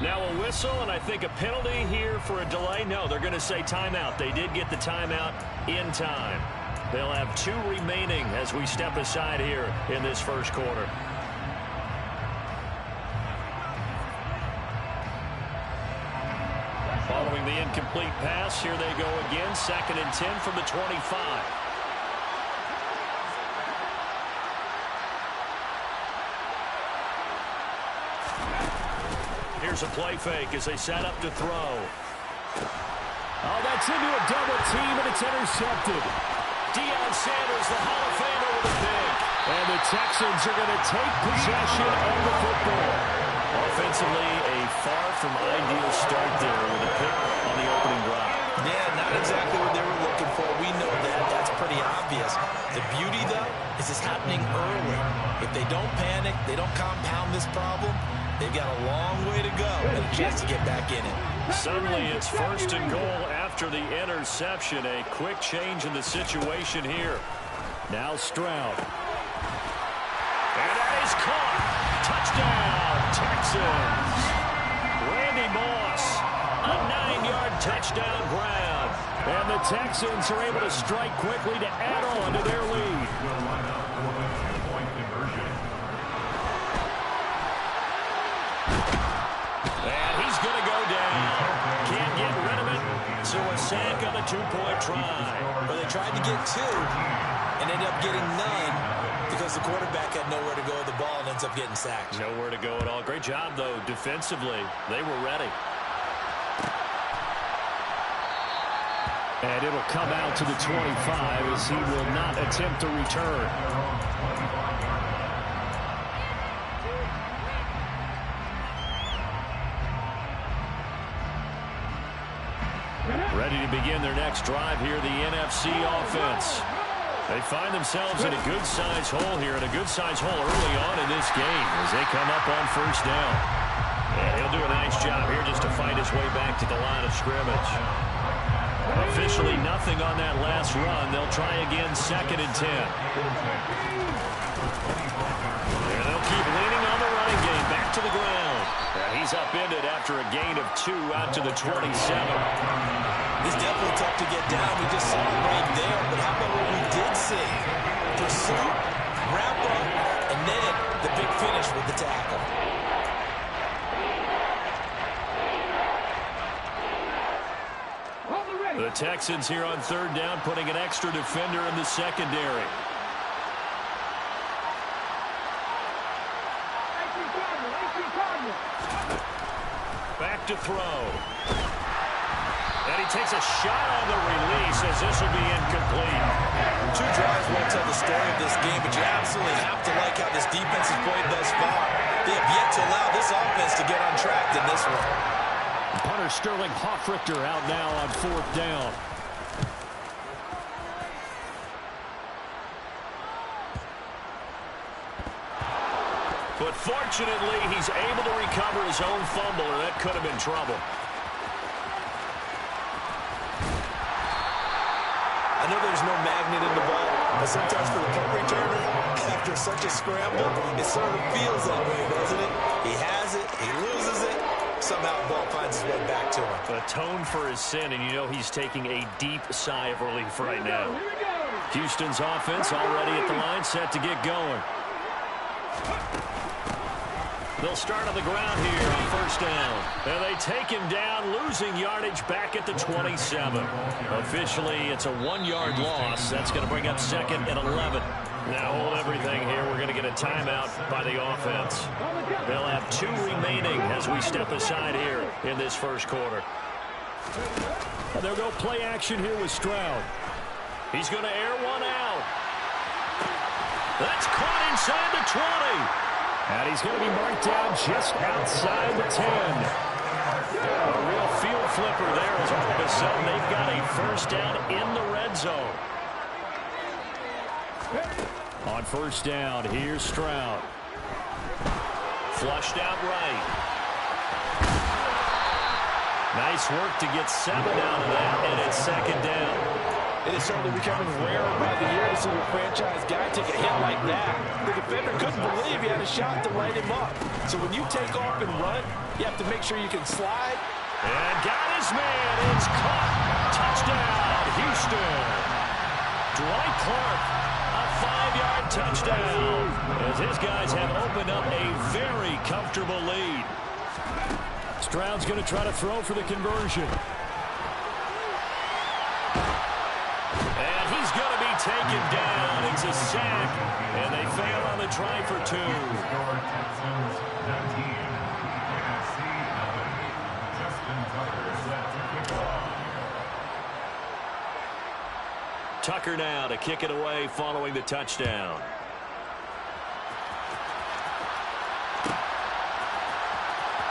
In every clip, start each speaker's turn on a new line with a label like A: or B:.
A: Now a whistle, and I think a penalty here for a delay. No, they're going to say timeout. They did get the timeout in time. They'll have 2 remaining as we step aside here in this first quarter. Following the incomplete pass, here they go again. 2nd and 10 from the 25. Here's a play fake as they set up to throw.
B: Oh, that's into a double team, and it's intercepted.
A: Deion Sanders, the Hall of Famer, with a pick.
B: And the Texans are going to take possession of the football.
A: Offensively, a far from ideal start there with a pick on the opening drive.
C: Yeah, not exactly what they were looking for. We know that. That's pretty obvious. The beauty, though, is it's happening early. If they don't panic, they don't compound this problem, they've got a long way to go and a chance to get back in it.
A: Suddenly, it's 1st and goal after the interception. A quick change in the situation here.
B: Now Stroud.
A: And that is caught. Touchdown, Texans. Randy Moss, a 9-yard touchdown grab.
B: And the Texans are able to strike quickly to add on to their lead.
A: And he's going to go down. Can't get rid of it. So a sack on the 2-point try.
C: Well, they tried to get 2 and ended up getting none because the quarterback had nowhere to go with the ball and ends up getting sacked.
A: Nowhere to go at all. Great job, though, defensively. They were ready.
B: And it'll come out to the 25 as he will not attempt to return.
A: Ready to begin their next drive here, the NFC offense. They find themselves in a good-sized hole here, and a good-sized hole early on in this game as they come up on 1st down. And he'll do a nice job here just to fight his way back to the line of scrimmage. Officially nothing on that last run. They'll try again 2nd and 10. And they'll keep leaning on the running game back to the ground. And he's upended after a gain of 2 out to the 27.
C: It's definitely tough to get down. We just saw it right there. But how about what we did see? Pursuit, wrap up, and then the big finish with the tackle.
A: The Texans here on 3rd down, putting an extra defender in the secondary. Back to throw. And he takes a shot on the release as this will be incomplete.
C: 2 drives won't tell the story of this game, but you absolutely have to like how this defense has played thus far. They have yet to allow this offense to get on track in this one.
B: Punter Sterling Hoffrichter out now on 4th down.
A: But fortunately, he's able to recover his own fumble, or that could have been trouble.
C: I know there's no magnet in the ball, but sometimes for the punt returner, after such a scramble, it sort of feels that way, doesn't it? He has it, he loses it, somehow the ball finds his way back to him.
A: Atone for his sin, and you know he's taking a deep sigh of relief right now. Houston's offense already at the line, set to get going. They'll start on the ground here on 1st down. And they take him down, losing yardage back at the 27. Officially, it's a 1-yard loss. That's going to bring up 2nd and 11. Now hold everything here. We're going to get a timeout by the offense. They'll have 2 remaining as we step aside here in this first quarter.
B: And they'll go play action here with Stroud.
A: He's going to air one out. That's caught inside the 20.
B: And he's going to be marked down just outside the 10.
A: A real field flipper there as all of a sudden they've got a 1st down in the red zone.
B: On 1st down, here's Stroud.
A: Flushed out right. Nice work to get 7 out of that, and it's 2nd down.
C: It is certainly becoming rarer by the year to see a franchise guy take a hit like that. The defender couldn't believe he had a shot to light him up. So when you take off and run, you have to make sure you can slide.
A: And got his man. It's caught. Touchdown, Houston. Dwight Clark, a 5-yard touchdown. As his guys have opened up a very comfortable lead.
B: Stroud's going to try to throw for the conversion.
A: And he's going to be taken down. It's a sack. And they fail on the try for 2. Tucker now to kick it away following the touchdown.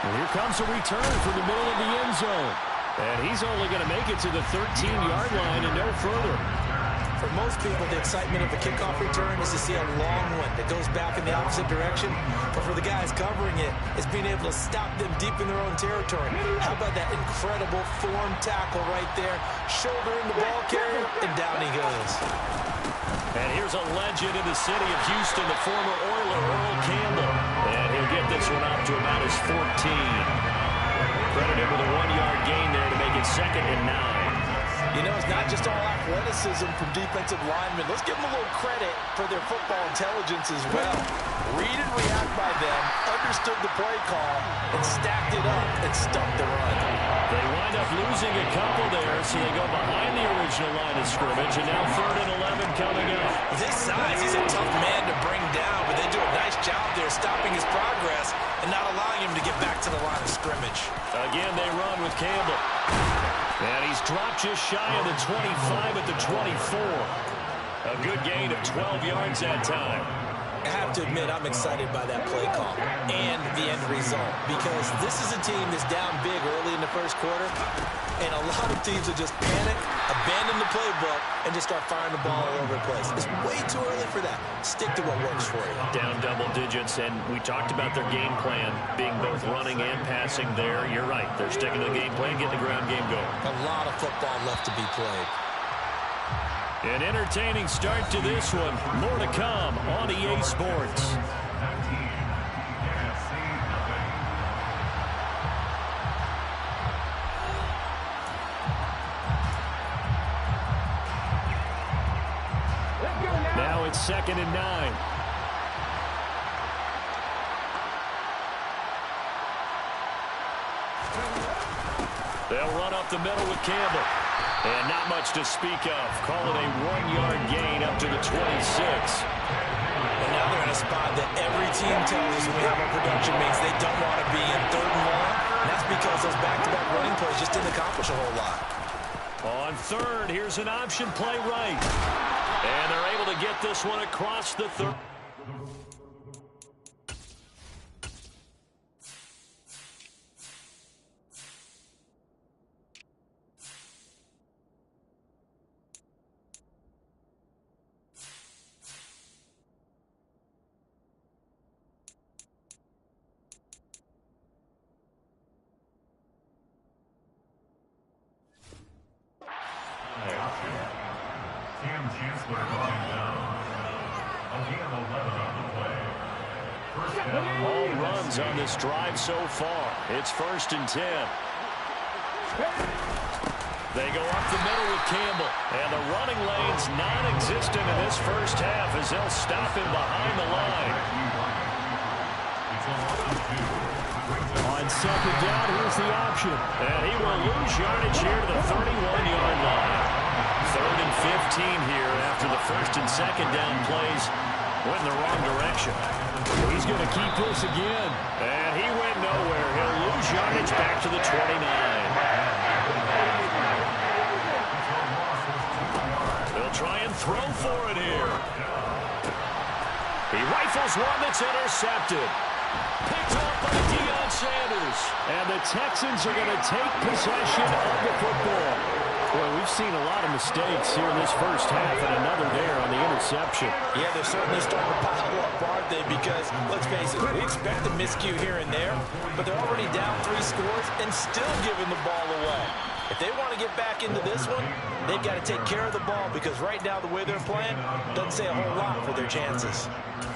B: And here comes a return from the middle of the end zone. And he's only going to make it to the 13-yard line and no further.
C: For most people, the excitement of a kickoff return is to see a long one that goes back in the opposite direction. But for the guys covering it, it's being able to stop them deep in their own territory. How about that incredible form tackle right there? Shouldering the ball carrier, and down he goes.
A: And here's a legend in the city of Houston, the former Oiler, Earl Campbell. And he'll get this one up to about his 14. Credit him with a 1-yard gain there to make it 2nd and 9.
C: You know, it's not just all athleticism from defensive linemen. Let's give them a little credit for their football intelligence as well. Read and react by them, understood the play call, and stacked it up and stuffed the run.
A: They wind up losing a couple there, so they go behind the original line of scrimmage, and now 3rd and 11 coming up.
C: With his size, he's a tough man to bring down, but they do a nice job there stopping his progress and not allowing him to get back to the line of scrimmage.
A: Again, they run with Campbell. And he's dropped just shy of the 25 at the 24. A good gain of 12 yards that time.
C: I have to admit, I'm excited by that play call and the end result, because this is a team that's down big early in the first quarter, and a lot of teams will just panic, abandon the playbook, and just start firing the ball all over the place. It's way too early for that. Stick to what works for you.
A: Down double digits, and we talked about their game plan being both running and passing there. You're right. They're sticking to the game plan, getting the ground game going.
C: A lot of football left to be played.
A: An entertaining start to this one. More to come on EA Sports. Now it's 2nd and 9. They'll run up the middle with Campbell. And not much to speak of. Call it a 1-yard gain up to the 26.
C: And now they're in a spot that every team tells us when we have our production means they don't want to be in 3rd and 1. And that's because those back-to-back running plays just didn't accomplish a whole lot.
A: On 3rd, here's an option play right. And they're able to get this one across the 3rd. All runs on this drive so far. It's 1st and 10. They go up the middle with Campbell. And the running lane's non-existent in this first half as they'll stop him behind the line.
B: On 2nd down, here's the option.
A: And he will lose yardage here to the 31-yard line. 3rd and 15 here after the 1st and 2nd down plays went in the wrong direction.
B: He's going to keep this again.
A: And he went nowhere. He'll lose yardage back to the 29. They'll try and throw for it here. He rifles one that's intercepted. Picked off by Deion Sanders.
B: And the Texans are going to take possession of the football. Well, we've seen a lot of mistakes here in this first half, and another there on the interception.
C: Yeah, they're certainly starting to pile up, aren't they? Because, let's face it, we expect a miscue here and there, but they're already down 3 scores and still giving the ball away. If they want to get back into this one, they've got to take care of the ball because right now the way they're playing doesn't say a whole lot for their chances.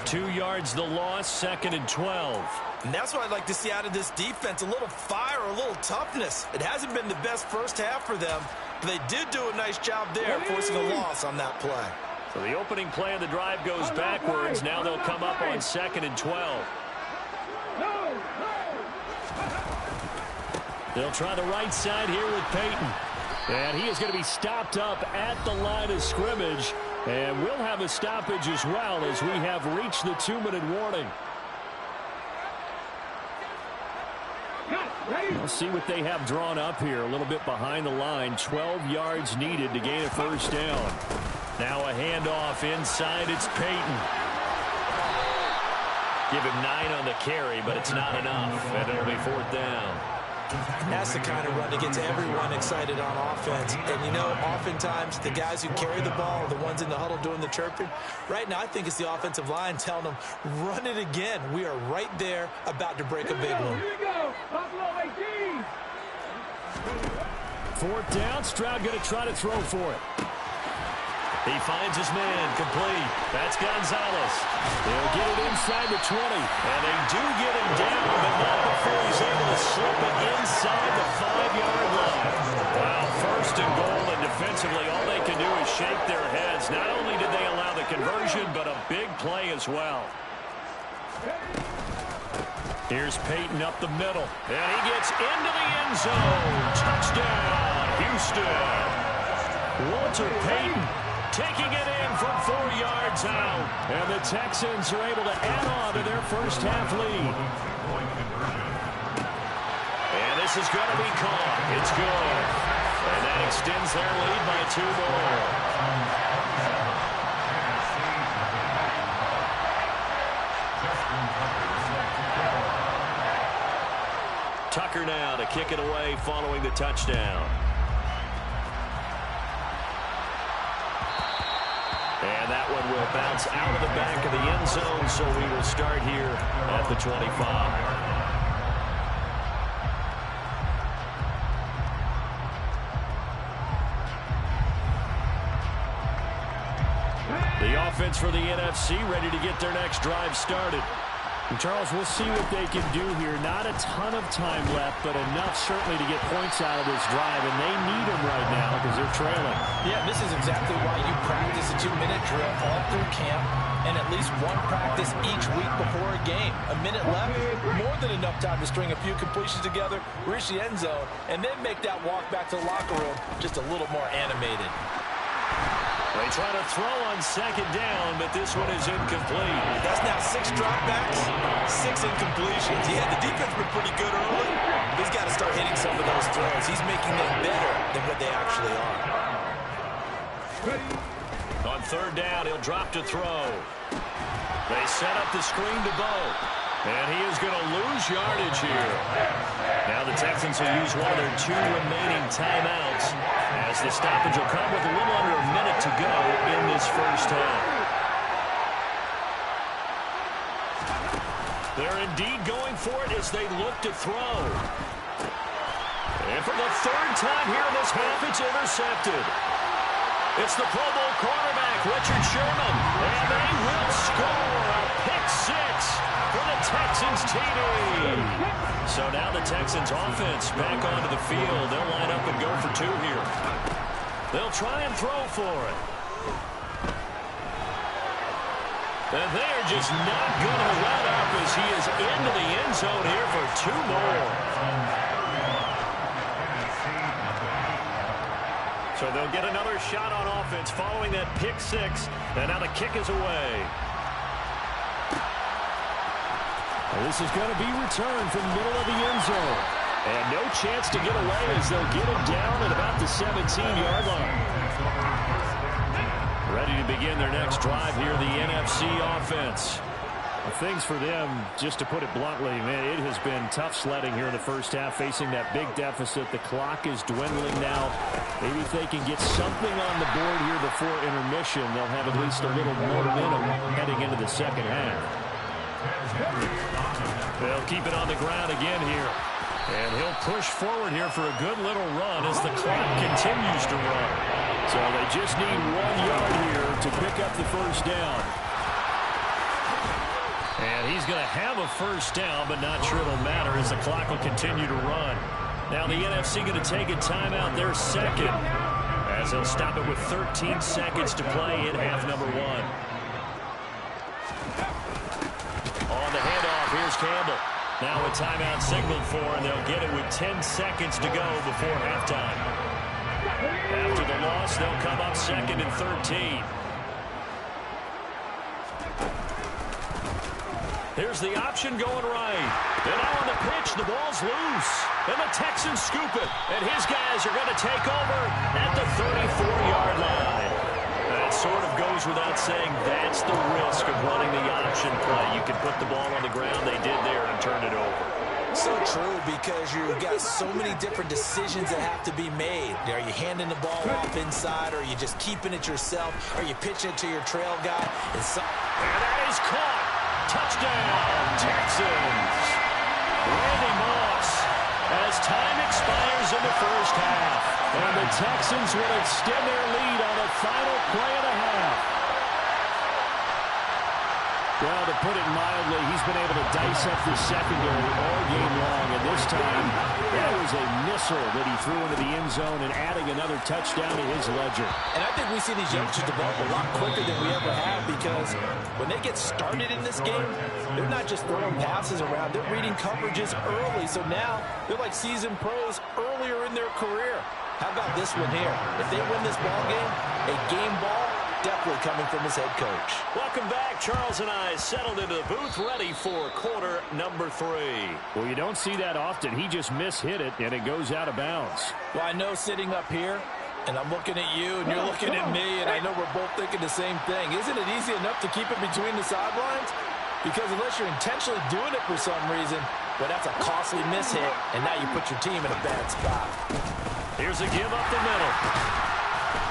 A: 2 yards the loss, 2nd and 12.
C: And that's what I'd like to see out of this defense, a little fire, a little toughness. It hasn't been the best first half for them, but they did do a nice job there forcing a loss on that play.
A: So the opening play of the drive goes backwards. Now they'll come up on 2nd and 12. They'll try the right side here with Peyton. And he is going to be stopped up at the line of scrimmage. And we'll have a stoppage as well as we have reached the 2-minute warning. We'll see what they have drawn up here. A little bit behind the line. 12 yards needed to gain a first down. Now a handoff inside. It's Peyton. Give him 9 on the carry, but it's not enough. And it'll be 4th down.
C: That's the kind of run that gets everyone excited on offense. And, you know, oftentimes the guys who carry the ball are the ones in the huddle doing the chirping. Right now, I think it's the offensive line telling them, run it again. We are right there about to break a big one.
D: Here we go. Buffalo 18.
A: 4th down. Stroud going to try to throw for it. He finds his man, complete. That's Gonzalez. They'll get it inside the 20. And they do get him down, but not before he's able to slip it inside the 5-yard line. Wow, 1st and goal, and defensively all they can do is shake their heads. Not only did they allow the conversion, but a big play as well. Here's Peyton up the middle. And he gets into the end zone. Touchdown, Houston. Walter Payton taking it in from 4 yards out. And the Texans are able to add on to their first half lead. And this is going to be caught. It's good. And that extends their lead by 2 more. Tucker now to kick it away following the touchdown. And that one will bounce out of the back of the end zone, so we will start here at the 25. The offense for the NFC ready to get their next drive started. And Charles, we'll see what they can do here. Not a ton of time left, but enough certainly to get points out of this drive, and they need them right now because they're trailing.
C: Yeah, this is exactly why you practice a 2-minute drill all through camp and at least one practice each week before a game. A minute left, more than enough time to string a few completions together, reach the end zone, and then make that walk back to the locker room just a little more animated.
A: They try to throw on 2nd down, but this one is incomplete.
C: That's now 6 dropbacks, 6 incompletions. Yeah, the defense been pretty good early. He's got to start hitting some of those throws. He's making them better than what they actually are.
A: On 3rd down, he'll drop to throw. They set up the screen to Bo. And he is going to lose yardage here. Now the Texans will use one of their 2 remaining timeouts as the stoppage will come with a little under a minute to go in this first half. They're indeed going for it as they look to throw. And for the 3rd time here in this half, it's intercepted. It's the Pro Bowl quarterback, Richard Sherman. And they will score a pick 6 for the Texans TD. So now the Texans offense back onto the field. They'll line up and go for 2 here. They'll try and throw for it. And they're just not going to let up as he is into the end zone here for 2 more. So they'll get another shot on offense following that pick 6. And now the kick is away. Well, this is going to be returned from the middle of the end zone. And no chance to get away as they'll get him down at about the 17-yard line. Ready to begin their next drive here, the NFC offense.
B: Well, things for them, just to put it bluntly, man, it has been tough sledding here in the first half, facing that big deficit. The clock is dwindling now. Maybe if they can get something on the board here before intermission, they'll have at least a little momentum heading into the second half.
A: They'll keep it on the ground again here. And he'll push forward here for a good little run as the clock continues to run.
B: So they just need 1 yard here to pick up the first down.
A: And he's going to have a first down, but not sure it'll matter as the clock will continue to run. Now the NFC going to take a timeout, their second, as they'll stop it with 13 seconds to play in half number 1. On the handoff, here's Campbell. Now a timeout signaled for, and they'll get it with 10 seconds to go before halftime. After the loss, they'll come up second and 13. Here's the option going right. And now on the pitch, the ball's loose. And the Texans scoop it. And his guys are going to take over at the 34-yard line. That sort of goes without saying. That's the risk of running the option play. You can put the ball on the ground. They did there and turn it over.
C: So true, because you've got so many different decisions that have to be made. Are you handing the ball off inside, or are you just keeping it yourself? Are you pitching it to your trail guy? And
A: that is caught. Touchdown, Texans. Randy Moss as time expires in the first half.
B: And the Texans will extend their lead on the final play and a half. Well, to put it mildly, he's been able to dice up the secondary all game long. And this time, that was a missile that he threw into the end zone and adding another touchdown to his ledger.
C: And I think we see these youngsters develop a lot quicker than we ever have, because when they get started in this game, they're not just throwing passes around. They're reading coverages early. So now they're like seasoned pros earlier in their career. How about this one here? If they win this ball game, a game ball, definitely coming from his head coach.
A: Welcome back. Charles and I settled into the booth, ready for quarter number 3.
B: Well, you don't see that often. He just mishit it, and it goes out of bounds.
C: Well, I know sitting up here, and I'm looking at you, and you're looking at me, and I know we're both thinking the same thing. Isn't it easy enough to keep it between the sidelines? Because unless you're intentionally doing it for some reason, well, that's a costly mishit, and now you put your team in a bad spot.
A: Here's a give up the middle.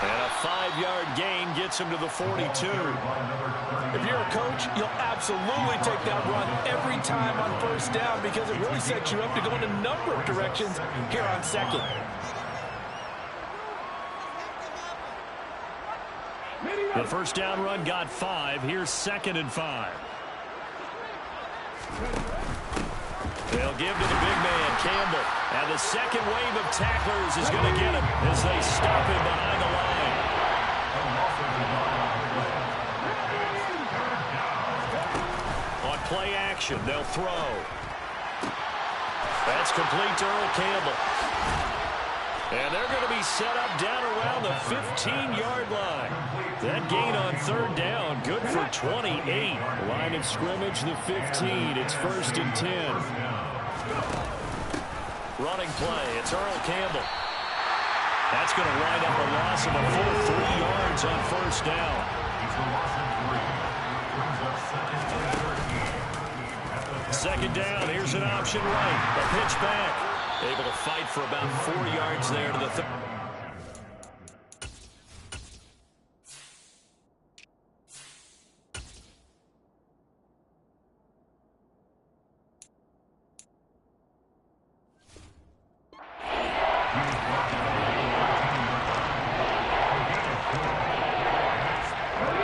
A: And a 5-yard gain gets him to the 42.
C: If you're a coach, you'll absolutely take that run every time on first down, because it really sets you up to go in a number of directions here on second.
A: The first down run got 5. Here's 2nd and 5. They'll give to the big man, Campbell. And the second wave of tacklers is going to get him as they stop him behind the line. On play action, they'll throw. That's complete to Earl Campbell. And they're going to be set up down around the 15-yard line. That gain on 3rd down, good for 28.
B: Line of scrimmage, the 15. It's 1st and 10.
A: Running play, it's Earl Campbell. That's going to wind up a loss of a full 3 yards on 1st down. Second down, here's an option right. A pitch back. Able to fight for about 4 yards there to the third.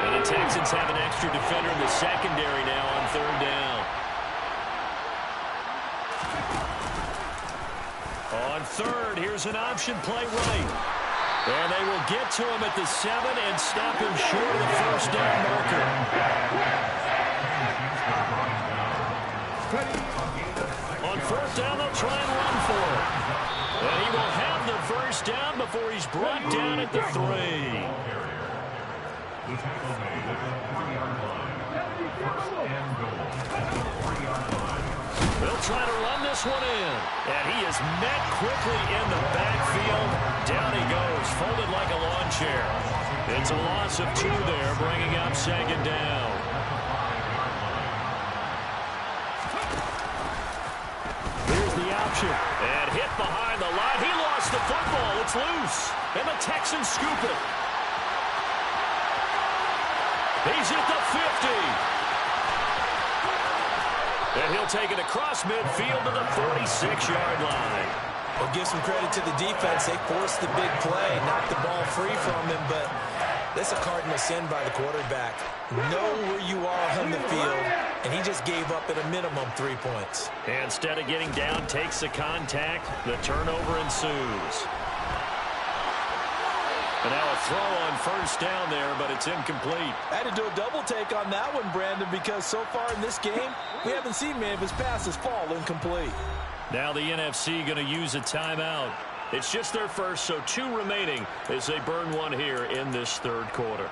A: And the Texans have an extra defender in the secondary now on 3rd down. On 3rd, here's an option play right. And they will get to him at the 7 and stop him short of the 1st down marker. On 4th down, they'll try and run for it. And he will have the 1st down before he's brought down at the 3. They'll try to run this one in. And he is met quickly in the backfield. Down he goes, folded like a lawn chair. It's a loss of 2 there, bringing up 2nd down. Here's the option. And hit behind the line. He lost the football. It's loose. And the Texans scoop it. He's at the 50. And he'll take it across midfield to the 46-yard line.
C: Well, give some credit to the defense. They forced the big play, knocked the ball free from him, but that's a cardinal sin by the quarterback. Know where you are on the field, and he just gave up at a minimum 3 points.
A: And instead of getting down, takes the contact. The turnover ensues. And now a throw on first down there, but it's incomplete.
C: I had to do a double take on that one, Brandon, because so far in this game, we haven't seen many of his passes fall incomplete.
A: Now the NFC going to use a timeout. It's just their first, so 2 remaining as they burn one here in this third quarter.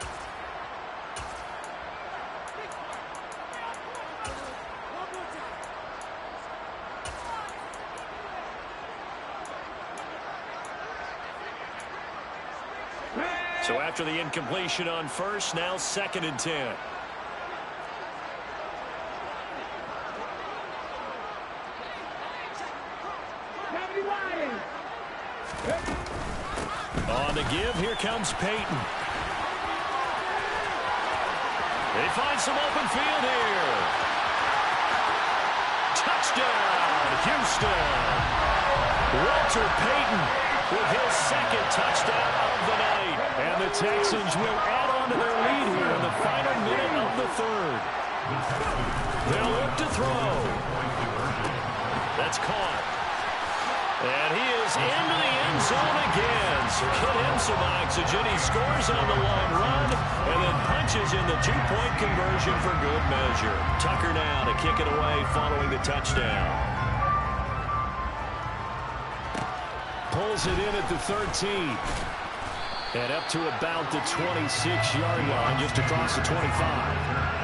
A: So after the incompletion on first, now 2nd and 10. On the give, here comes Peyton. They find some open field here. Touchdown, Houston. Walter Payton with his 2nd touchdown of the night. And the Texans will add on to their lead here in the final minute of the third. They'll look to throw. That's caught. And he is into the end zone again. So get him some oxygen. He scores on the long run and then punches in the 2-point conversion for good measure. Tucker now to kick it away following the touchdown.
B: Pulls it in at the 13. And up to about the 26-yard line, just across the 25.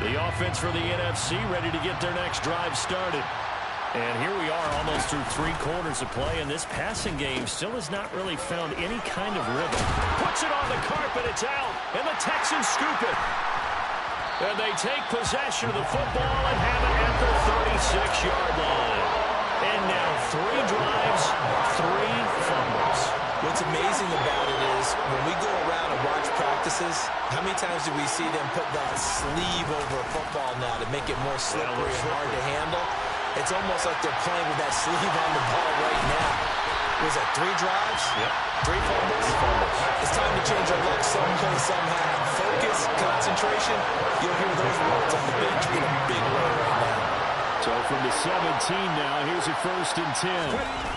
B: The offense for the NFC ready to get their next drive started. And here we are almost through 3 quarters of play, and this passing game still has not really found any kind of rhythm.
A: Puts it on the carpet, it's out, and the Texans scoop it. And they take possession of the football and have it at the 36-yard line. And now 3 drives, 3 fumbles.
C: What's amazing about it is when we go around and watch practices, how many times do we see them put that sleeve over a football now to make it more slippery and hard to handle? It's almost like they're playing with that sleeve on the ball right now. Was that 3 drives?
A: Yep.
C: 3 fumbles?
A: 3 fumbles.
C: It's time to change our luck someplace, somehow. Focus, concentration. You'll hear those words on the bench in a big way right now.
B: So from the 17 now, here's a 1st and 10.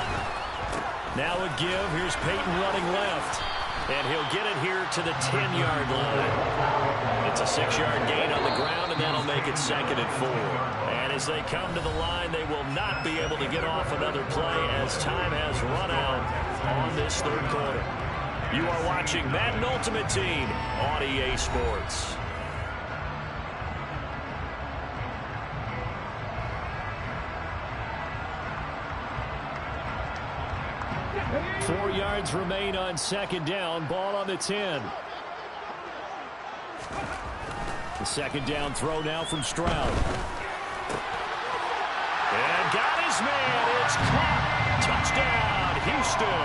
A: Now a give. Here's Peyton running left. And he'll get it here to the 10-yard line. It's a 6-yard gain on the ground, and that'll make it 2nd and 4. And as they come to the line, they will not be able to get off another play as time has run out on this third quarter. You are watching Madden Ultimate Team on EA Sports.
B: Four yards remain on 2nd down. Ball on the 10. The 2nd down throw now from Stroud.
A: And got his man. It's caught. Touchdown, Houston.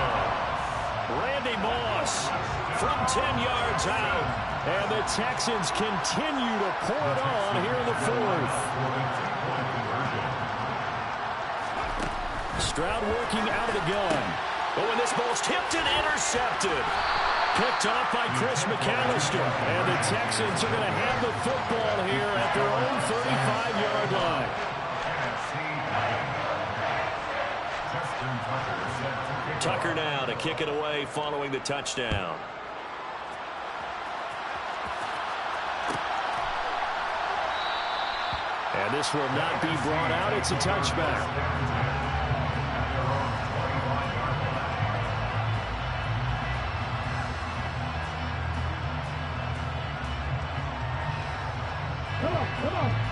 A: Randy Moss from 10 yards out.
B: And the Texans continue to pour it on here in the 4th. Stroud working out of the gun.
A: Oh, and this ball's tipped and intercepted.
B: Picked off by Chris McAllister. And the Texans are going to have the football here at their own 35-yard line.
A: Tucker now to kick it away following the touchdown.
B: And this will not be brought out. It's a touchback.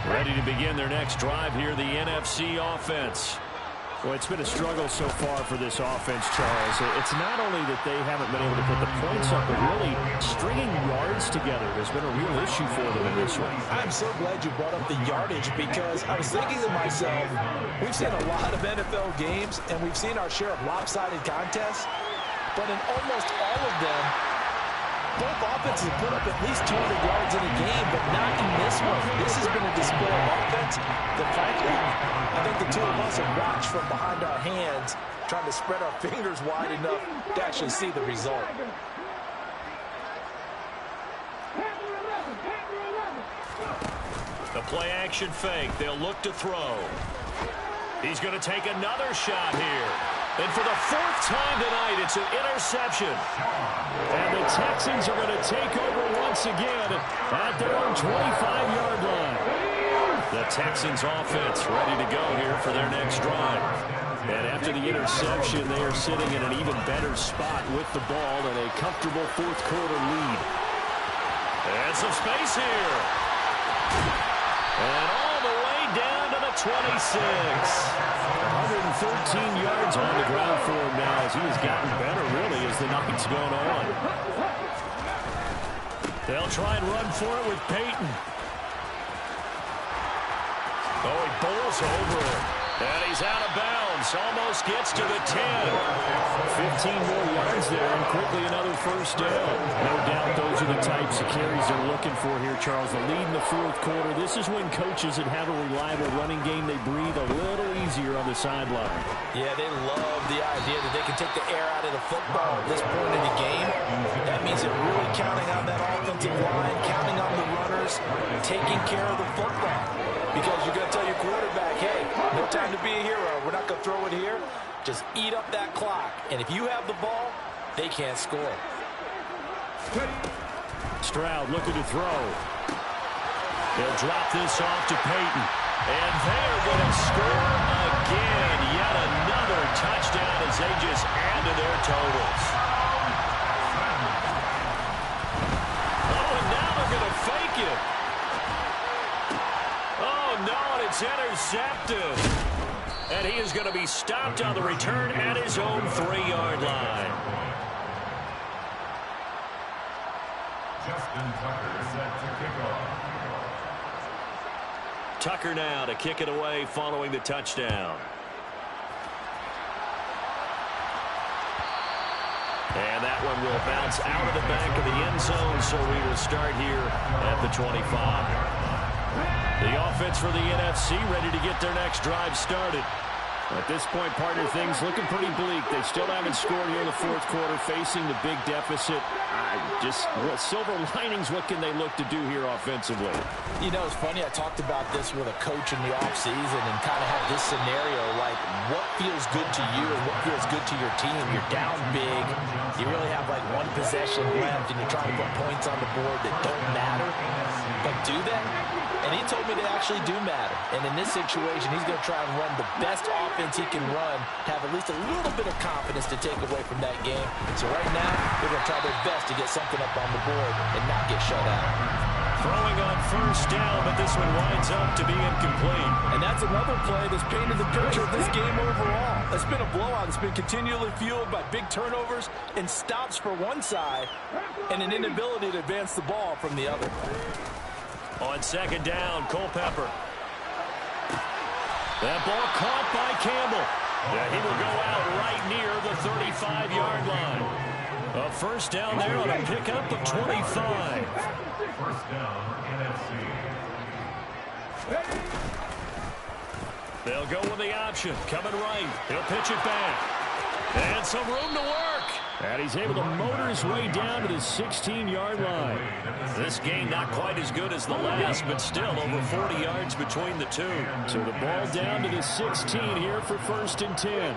B: Ready to begin their next drive here, the NFC offense. Well, it's been a struggle so far for this offense, Charles. It's not only that they haven't been able to put the points up, but really stringing yards together has been a real issue for them in this one.
C: I'm so glad you brought up the yardage because I was thinking to myself, we've seen a lot of NFL games, and we've seen our share of lopsided contests, but in almost all of them, both offenses have put up at least 200 yards in a game, but not in this one. This has been a display of offense that, frankly, I think the two of us have watched from behind our hands, trying to spread our fingers wide enough to actually see the result.
A: The play action fake. They'll look to throw. He's going to take another shot here. And for the fourth time tonight, it's an interception.
B: And the Texans are going to take over once again at their own 25-yard line.
A: The Texans offense ready to go here for their next drive.
B: And after the interception, they are sitting in an even better spot with the ball and a comfortable fourth-quarter lead.
A: And some space here. And all the way down to the 26.
B: 113 yards on the ground for him now as he has gotten better, really, as the night's gone on.
A: They'll try and run for it with Peyton. Oh, he bowls over it. And he's out of bounds. Almost gets to the 10.
B: 15 more yards there, and quickly another first down. No doubt those are the types of carries they're looking for here, Charles. The lead in the fourth quarter. This is when coaches that have a reliable running game, they breathe a little easier on the sideline.
C: Yeah, they love the idea that they can take the air out of the football at this point in the game. That means they're really counting on that offensive line, counting on the runners, taking care of the football. Because you're going to tell your quarterback, hey, no time to be a hero. We're not going to throw it here. Just eat up that clock. And if you have the ball, they can't score.
B: Stroud looking to throw.
A: They'll drop this off to Peyton. And they're going to score again. Yet another touchdown as they just add to their totals. Oh, and now they're going to fake it. Oh, no, and it's intercepted. And he is going to be stopped on the return at his own 3-yard line.
E: Justin Tucker set to kick off.
A: Tucker now to kick it away following the touchdown. And that one will bounce out of the back of the end zone, so we will start here at the 25. The offense for the NFC ready to get their next drive started.
B: At this point, partner, things looking pretty bleak. They still haven't scored here in the fourth quarter, facing the big deficit. Silver linings, what can they look to do here offensively?
C: You know, it's funny, I talked about this with a coach in the offseason and kind of had this scenario, like what feels good to you and what feels good to your team. You're down big. You really have like one possession left, and you're trying to put points on the board that don't matter. But do they? And he told me they actually do matter. And in this situation, he's going to try and run the best offense he can run, have at least a little bit of confidence to take away from that game. So right now, they're going to try their best to get something up on the board and not get shut out.
A: Throwing on first down, but this one winds up to be incomplete.
C: And that's another play that's painted the picture of this game overall. It's been a blowout. It's been continually fueled by big turnovers and stops for one side and an inability to advance the ball from the other.
A: On second down, Culpepper. That ball caught by Campbell. Yeah, he will go out right near the 35-yard line. A first down there on a pickup of 25.
E: First down, NFC.
A: They'll go with the option. Coming right. He'll pitch it back. And some room to work.
B: And he's able to motor his way down to the 16-yard line.
A: This game not quite as good as the last, but still over 40 yards between the two.
B: So the ball down to the 16 here for first and 10.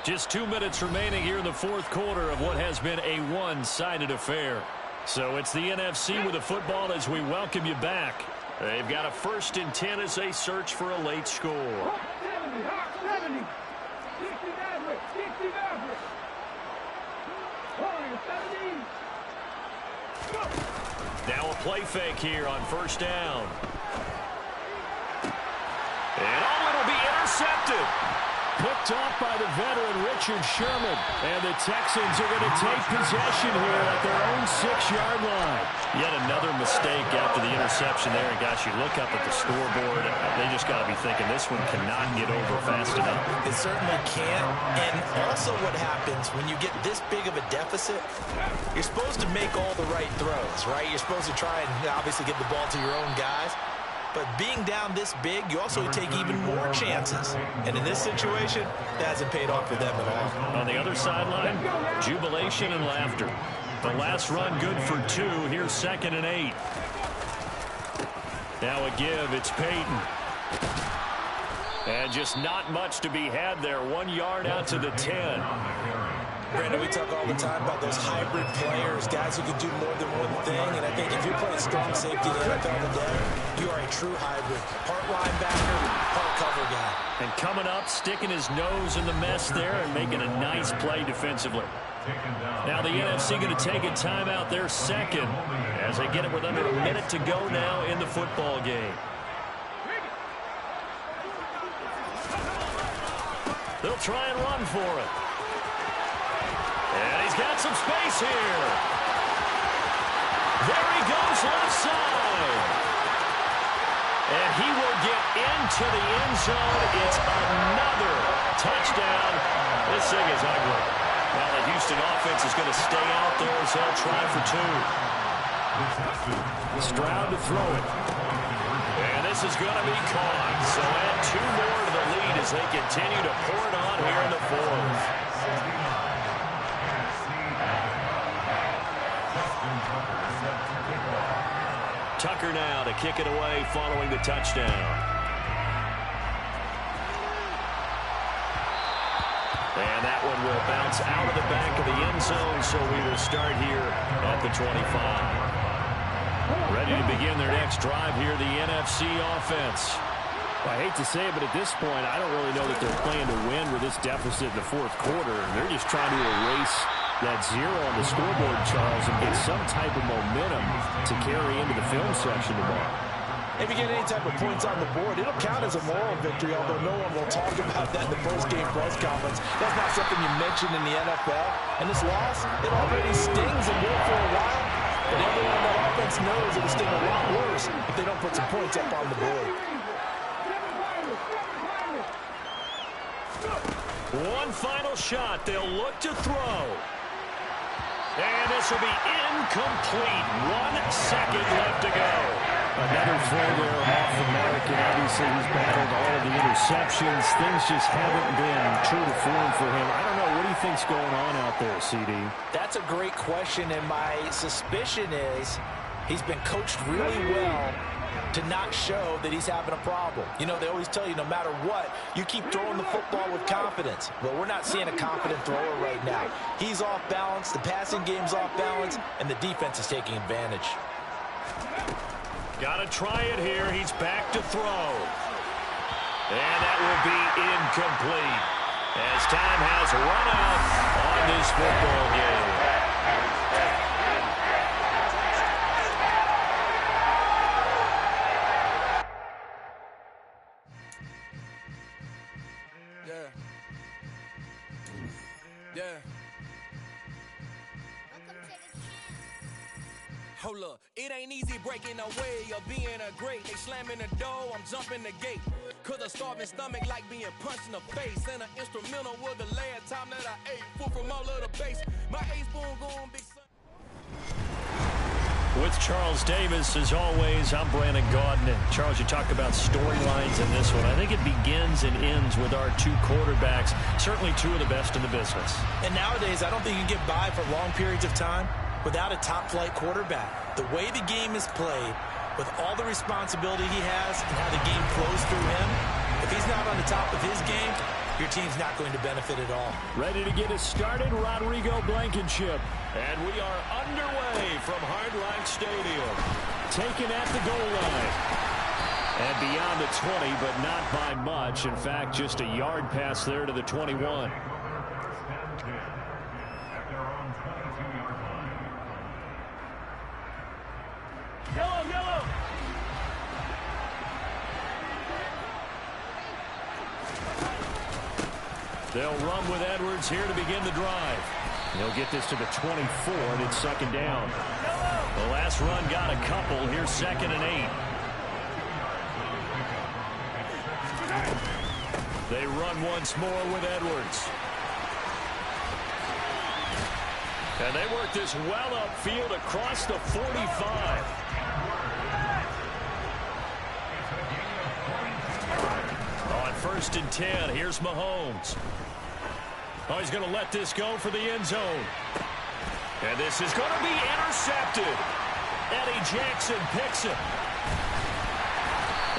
A: Just 2 minutes remaining here in the fourth quarter of what has been a one-sided affair. So it's the NFC with the football as we welcome you back. They've got a first and 10 as they search for a late score. Now a play fake here on first down. And it'll be intercepted.
B: Picked off by the veteran Richard Sherman. And the Texans are going to take possession here at their own 6-yard line.
A: Yet another mistake after the interception there. And, gosh, you look up at the scoreboard, they just got to be thinking this one cannot get over fast enough.
C: It certainly can't. And also what happens when you get this big of a deficit, you're supposed to make all the right throws, right? You're supposed to try and obviously get the ball to your own guys. But being down this big, you also take even more chances. And in this situation, that hasn't paid off for them at all.
A: On the other sideline, jubilation and laughter. The last run good for 2. Here's 2nd and 8. Now a give. It's Peyton. And just not much to be had there. 1 yard out to the 10.
C: Brandon, we talk all the time about those hybrid players, guys who can do more than one thing. And I think if you're playing strong safety in the NFL today, you are a true hybrid. Part linebacker, part cover guy.
A: And coming up, sticking his nose in the mess there and making a nice play defensively. Now the NFC going to take a timeout there, 2nd, as they get it with under a minute to go now in the football game. They'll try and run for it. And he's got some space here. There he goes left side. And he will get into the end zone. It's another touchdown. This thing is ugly. Now the Houston offense is going to stay out there as they'll try for 2.
B: Stroud to throw it.
A: And this is going to be caught. So add 2 more to the lead as they continue to pour it on here in the 4th. Tucker now to kick it away following the touchdown. And that one will bounce out of the back of the end zone, so we will start here at the 25. Ready to begin their next drive here, the NFC offense.
B: I hate to say it, but at this point, I don't really know that they're playing to win with this deficit in the 4th quarter. They're just trying to erase that 0 on the scoreboard, Charles, and get some type of momentum to carry into the film section tomorrow.
C: If you get any type of points on the board, it'll count as a moral victory, although no one will talk about that in the post-game press conference. That's not something you mention in the NFL. And this loss, it already stings and will for a while. But everyone on that offense knows it will sting a lot worse if they don't put some points up on the board.
A: One final shot. They'll look to throw. And this will be incomplete. 1 second left to go.
B: Another throw there off the mark, and obviously he's battled all of the interceptions. Things just haven't been true to form for him. I don't know. What do you think's going on out there, CD?
C: That's a great question, and my suspicion is he's been coached really well to not show that he's having a problem. You know, they always tell you no matter what, you keep throwing the football with confidence. Well, we're not seeing a confident thrower right now. He's off balance, the passing game's off balance, and the defense is taking advantage.
A: Got to try it here. He's back to throw. And that will be incomplete as time has run out on this football game.
F: Hold up, it ain't easy breaking away or being a great. They slamming the door, I'm jumping the gate. Cause a starving stomach like being punched in the face. And an instrumental was the last time that I ate. Food from all of the base. My A-spoon going big son.
A: With Charles Davis, as always, I'm Brandon Gaudin. And Charles, you talk about storylines in this one. I think it begins and ends with our 2 quarterbacks, certainly 2 of the best in the business.
C: And nowadays, I don't think you can get by for long periods of time without a top-flight quarterback. The way the game is played, with all the responsibility he has and how the game flows through him, if he's not on the top of his game, your team's not going to benefit at all.
B: Ready to get us started, Rodrigo Blankenship.
A: And we are underway from Hard Rock Stadium.
B: Taken at the goal line. And beyond the 20, but not by much. In fact, just a yard pass there to the 21. They'll run with Edwards here to begin the drive. They'll get this to the 24, and it's second down. The last run got a couple. Here's 2nd and 8. They run once more with Edwards. And they work this well upfield across the 45. On 1st and 10, here's Mahomes. Oh, he's going to let this go for the end zone. And this is going to be intercepted. Eddie Jackson picks it.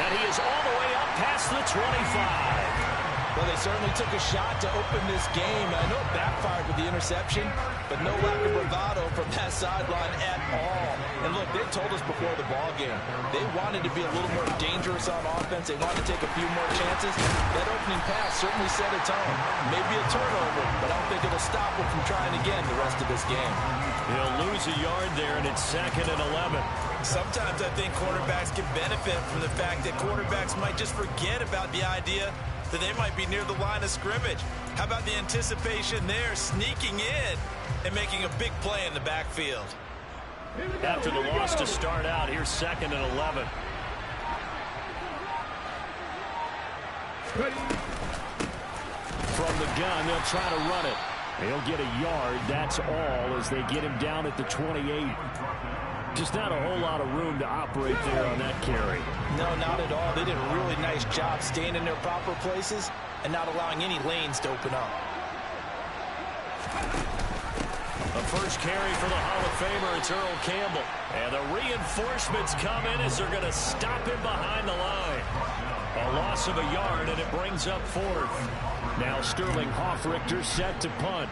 B: And he is all the way up past the 25.
C: Well, they certainly took a shot to open this game. I know it backfired with the interception, but no lack of bravado from that sideline at all. And look, they told us before the ball game, they wanted to be a little more dangerous on offense. They wanted to take a few more chances. That opening pass certainly set a tone. Maybe a turnover, but I don't think it'll stop them from trying again the rest of this game.
B: He'll lose a yard there, and it's 2nd and 11.
C: Sometimes I think quarterbacks can benefit from the fact that quarterbacks might just forget about the idea that they might be near the line of scrimmage. How about the anticipation there, sneaking in and making a big play in the backfield?
B: After the loss to start out, here's 2nd and 11. From the gun, they'll try to run it. He'll get a yard, that's all, as they get him down at the 28. Just not a whole lot of room to operate there on that carry.
C: No, not at all. They did a really nice job staying in their proper places and not allowing any lanes to open up.
B: The first carry for the Hall of Famer, it's Earl Campbell. And the reinforcements come in as they're going to stop him behind the line. A loss of a yard, and it brings up 4th. Now Sterling Hoffrichter set to punt.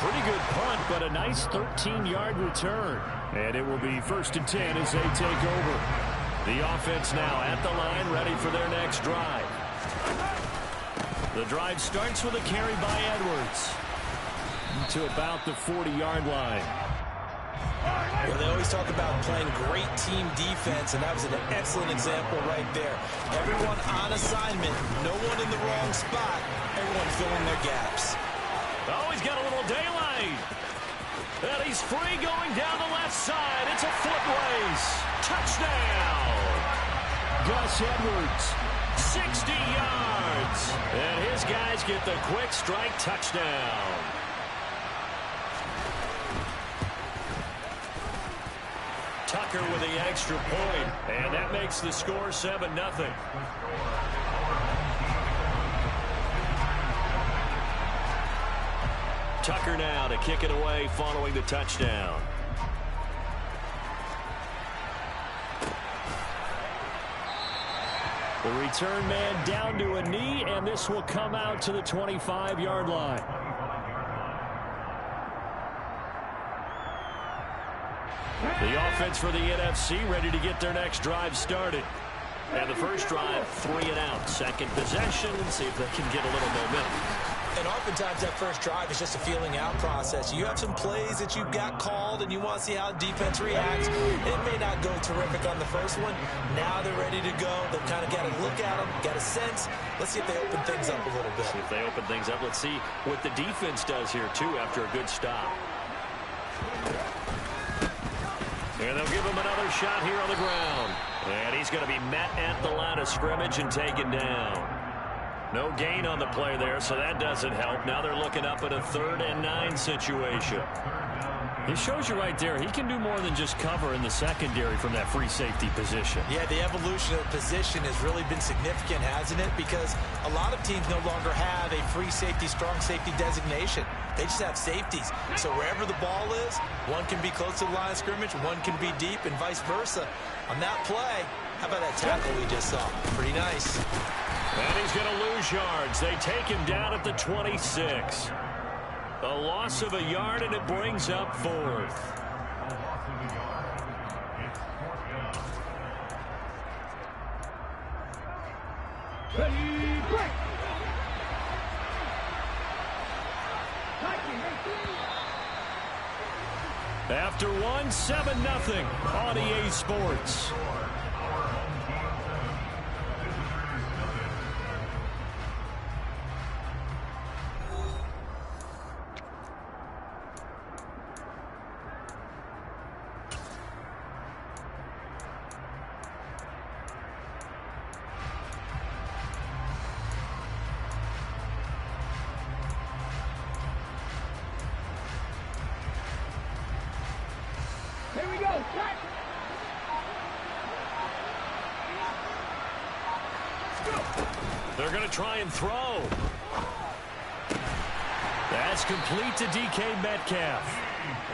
B: Pretty good punt, but a nice 13-yard return. And it will be 1st and 10 as they take over. The offense now at the line, ready for their next drive. The drive starts with a carry by Edwards to about the 40-yard line.
C: Well, they always talk about playing great team defense, and that was an excellent example right there. Everyone on assignment, no one in the wrong spot, everyone filling their gaps.
B: Oh, he's got a little daylight. And he's free going down the left side. It's a foot race. Touchdown. Gus Edwards, 60 yards. And his guys get the quick strike touchdown. Tucker with the extra point. And that makes the score 7-0. Tucker now to kick it away following the touchdown. The return man down to a knee, and this will come out to the 25-yard line. The offense for the NFC ready to get their next drive started. And the first drive, 3 and out. Second possession, and see if they can get a little momentum.
C: And oftentimes that first drive is just a feeling out process. You have some plays that you've got called and you want to see how the defense reacts. It may not go terrific on the first one. Now they're ready to go. They've kind of got to look at them, got a sense. Let's see if they open things up a little bit.
B: See if they open things up. Let's see what the defense does here, too, after a good stop. And they'll give him another shot here on the ground. And he's going to be met at the line of scrimmage and taken down. No gain on the play there, so that doesn't help. Now they're looking up at a 3rd and 9 situation. It shows you right there, he can do more than just cover in the secondary from that free safety position.
C: Yeah, the evolution of the position has really been significant, hasn't it? Because a lot of teams no longer have a free safety, strong safety designation. They just have safeties. So wherever the ball is, one can be close to the line of scrimmage, one can be deep, and vice versa. On that play, how about that tackle we just saw? Pretty nice.
B: And he's going to lose yards. They take him down at the 26. A loss of a yard, and it brings up 4th.
D: Ready, break!
B: After one, 7-0 on EA Sports.
D: Here we go.
A: They're going to try and throw. That's complete to DK Metcalf.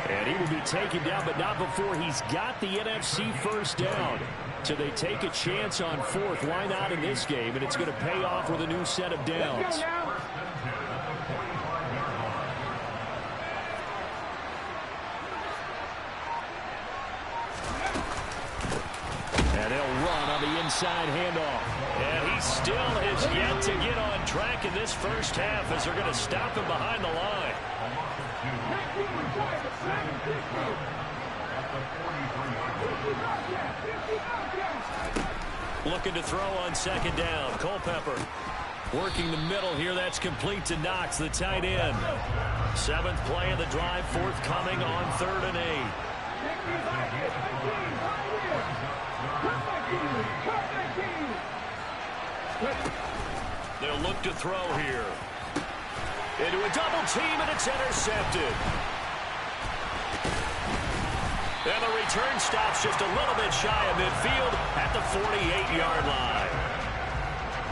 B: And he will be taken down, but not before he's got the NFC first down. So they take a chance on fourth. Why not in this game? And it's going to pay off with a new set of downs. And they'll run on the inside handoff.
A: And he still has yet to get on track in this first half as they're going to stop him behind the line. Looking to throw on second down. Culpepper working the middle here. That's complete to Knox, the tight end. 7th play of the drive, forthcoming on 3rd and 8. They'll look to throw here. Into a double team, and it's intercepted. And the return stops just a little bit shy of midfield at the 48-yard line.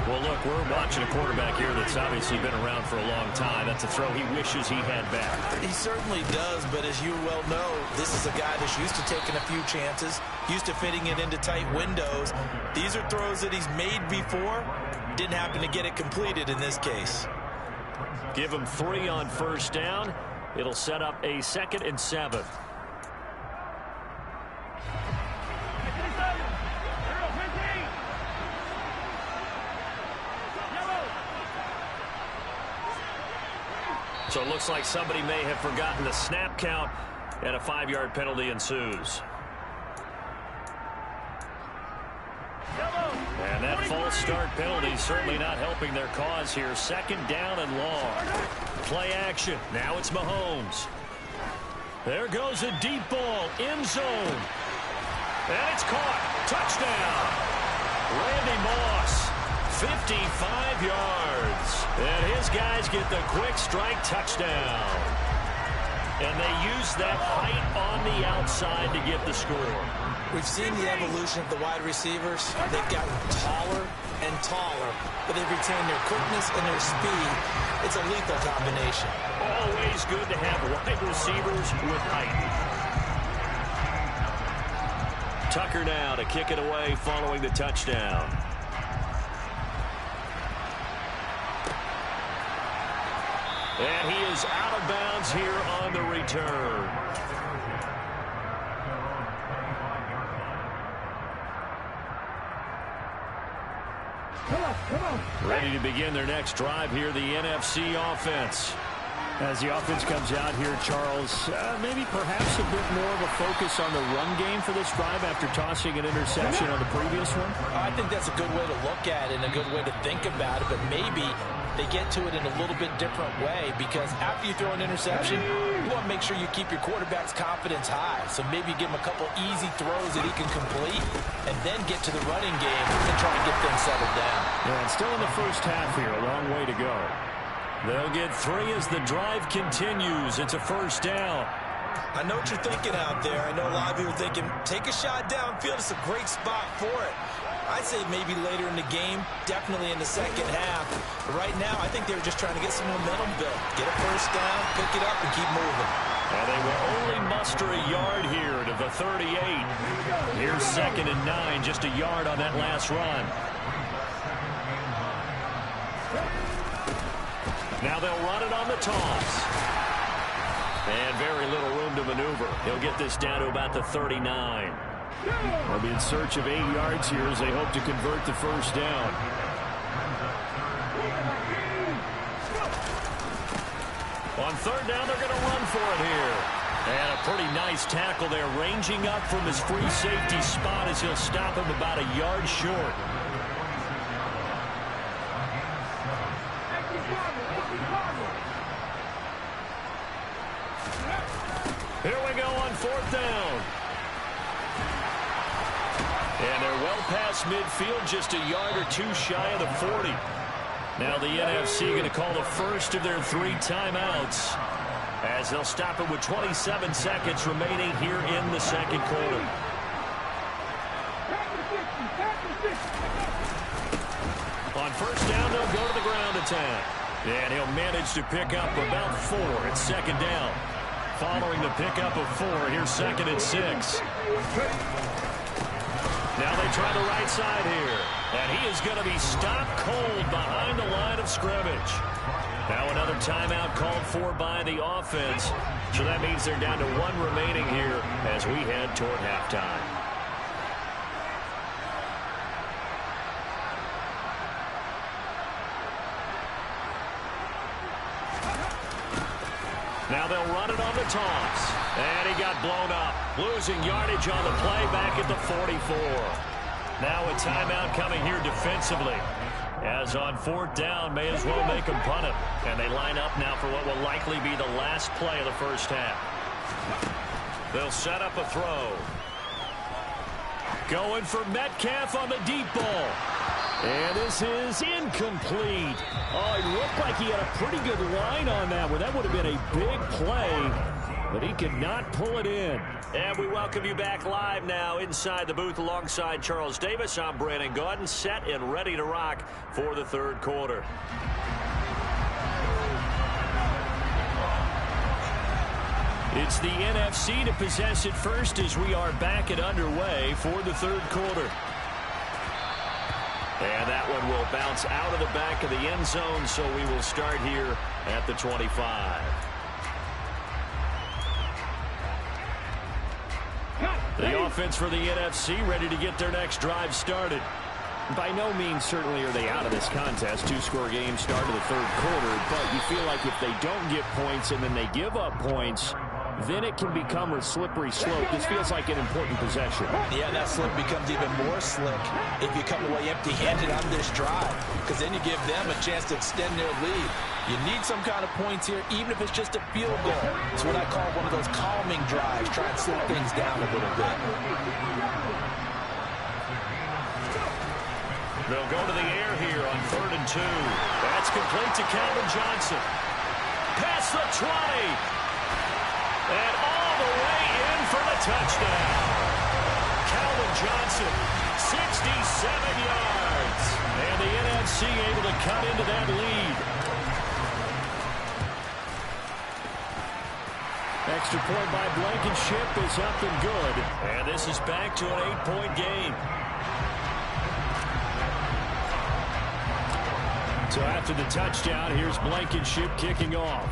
A: Well, look, we're watching a quarterback here that's obviously been around for a long time. That's a throw he wishes he had back.
C: He certainly does, but as you well know, this is a guy that's used to taking a few chances, used to fitting it into tight windows. These are throws that he's made before. Didn't happen to get it completed in this case.
A: Give him 3 on first down. It'll set up a 2nd and 7. So it looks like somebody may have forgotten the snap count, and a 5-yard penalty ensues. And that false start penalty certainly not helping their cause here. 2nd down and long. Play action. Now it's Mahomes. There goes a deep ball. End zone. And it's caught. Touchdown. Randy Moss. 55 yards. And his guys get the quick strike touchdown. And they use that height on the outside to get the score.
C: We've seen the evolution of the wide receivers. They've gotten taller and taller, but they've retained their quickness and their speed. It's a lethal combination.
A: Always good to have wide receivers with height. Tucker now to kick it away following the touchdown. And he is out of bounds here on the return. Ready to begin their next drive here, the NFC offense.
B: As the offense comes out here, Charles, maybe perhaps a bit more of a focus on the run game for this drive after tossing an interception on the previous one?
C: I think that's a good way to look at it and a good way to think about it, but maybe they get to it in a little bit different way, because after you throw an interception, you want to make sure you keep your quarterback's confidence high. So maybe give him a couple easy throws that he can complete and then get to the running game and try to get things settled down.
B: Yeah, and still in the first half here, a long way to go.
A: They'll get 3 as the drive continues. It's a first down.
C: I know what you're thinking out there. I know a lot of you are thinking, take a shot downfield. It's a great spot for it. I'd say maybe later in the game, definitely in the second half. But right now, I think they were just trying to get some momentum built. Get a first down, pick it up, and keep moving.
A: And they will only muster a yard here to the 38. Here's 2nd and 9, just a yard on that last run. Now they'll run it on the toss. And very little room to maneuver. He'll get this down to about the 39.
B: They'll be in search of 8 yards here as they hope to convert the first down. On 3rd down, they're going to run for it here.
A: And a pretty nice tackle there, ranging up from his free safety spot as he'll stop him about a yard short. Here we go on 4th down. And they're well past midfield, just a yard or two shy of the 40. Now the NFC going to call the first of their 3 timeouts, as they'll stop it with 27 seconds remaining here in the second quarter. On 1st down, they'll go to the ground attack. And he'll manage to pick up about 4 at 2nd down. Following the pickup of 4, here's 2nd and 6. Now they try the right side here. And he is going to be stopped cold behind the line of scrimmage. Now another timeout called for by the offense. So that means they're down to 1 remaining here as we head toward halftime. Now they'll run it on the toss. And he got blown up. Losing yardage on the play back at the 44. Now a timeout coming here defensively. As on 4th down, may as well make them punt it. And they line up now for what will likely be the last play of the first half. They'll set up a throw. Going for Metcalf on the deep ball. And this is incomplete. Oh, it looked like he had a pretty good line on that one. That would have been a big play, but he could not pull it in. And we welcome you back live now inside the booth alongside Charles Davis. I'm Brandon Gaudin, set and ready to rock for the 3rd quarter. It's the NFC to possess it first as we are back and underway for the 3rd quarter. And that one will bounce out of the back of the end zone, so we will start here at the 25. The offense for the NFC ready to get their next drive started. By no means certainly are they out of this contest. 2-score game start of the 3rd quarter, but you feel like if they don't get points and then they give up points, then it can become a slippery slope. This feels like an important possession.
C: Yeah, that slip becomes even more slick if you come away empty-handed on this drive, because then you give them a chance to extend their lead. You need some kind of points here, even if it's just a field goal. It's what I call one of those calming drives. Try and slow things down a little bit.
A: They'll go to the air here on 3rd and 2. That's complete to Calvin Johnson. Past the 20. And all the way in for the touchdown. Calvin Johnson, 67 yards. And the NFC able to cut into that lead. Extra point by Blankenship is up and good. And this is back to an 8-point game. So after the touchdown, here's Blankenship kicking off.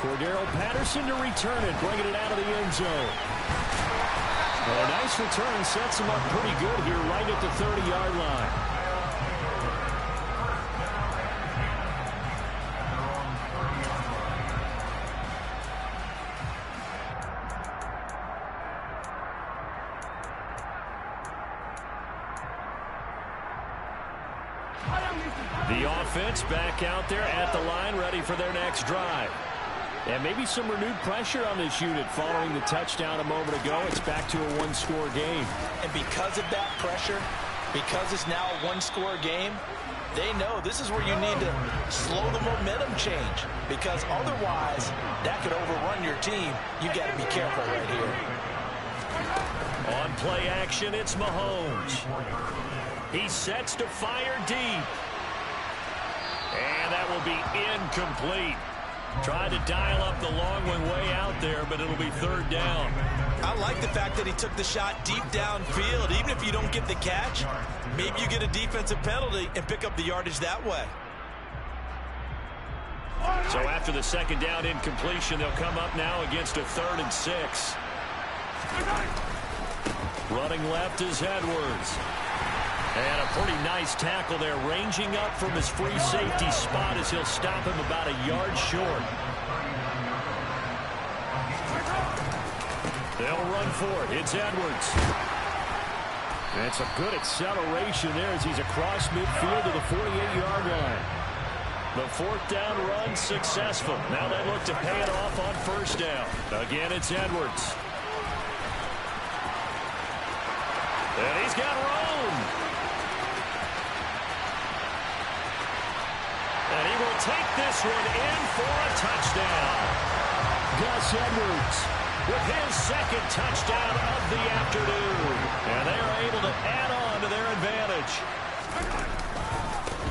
A: Cordero Patterson to return it, bringing it out of the end zone. A nice return, sets him up pretty good here right at the 30-yard line. The offense back out there at the line, ready for their next drive. And maybe some renewed pressure on this unit following the touchdown a moment ago. It's back to a 1-score game.
C: And because of that pressure, because it's now a 1-score game, they know this is where you need to slow the momentum change, because otherwise that could overrun your team. You've got to be careful right here.
A: On play action, it's Mahomes. He sets to fire deep. And that will be incomplete. Tried to dial up the long one way out there, but it'll be 3rd down.
C: I like the fact that he took the shot deep downfield. Even if you don't get the catch, maybe you get a defensive penalty and pick up the yardage that way.
A: So after the 2nd down incompletion, they'll come up now against a 3rd and 6. Running left is Edwards. And a pretty nice tackle there, ranging up from his free safety spot as he'll stop him about a yard short. They'll run for it. It's Edwards. And it's a good acceleration there as he's across midfield to the 48-yard line. The fourth down run successful. Now they look to pay it off on first down. Again, it's Edwards. And he's got room. And he will take this one in for a touchdown. Gus Edwards with his second touchdown of the afternoon. And they are able to add on to their advantage.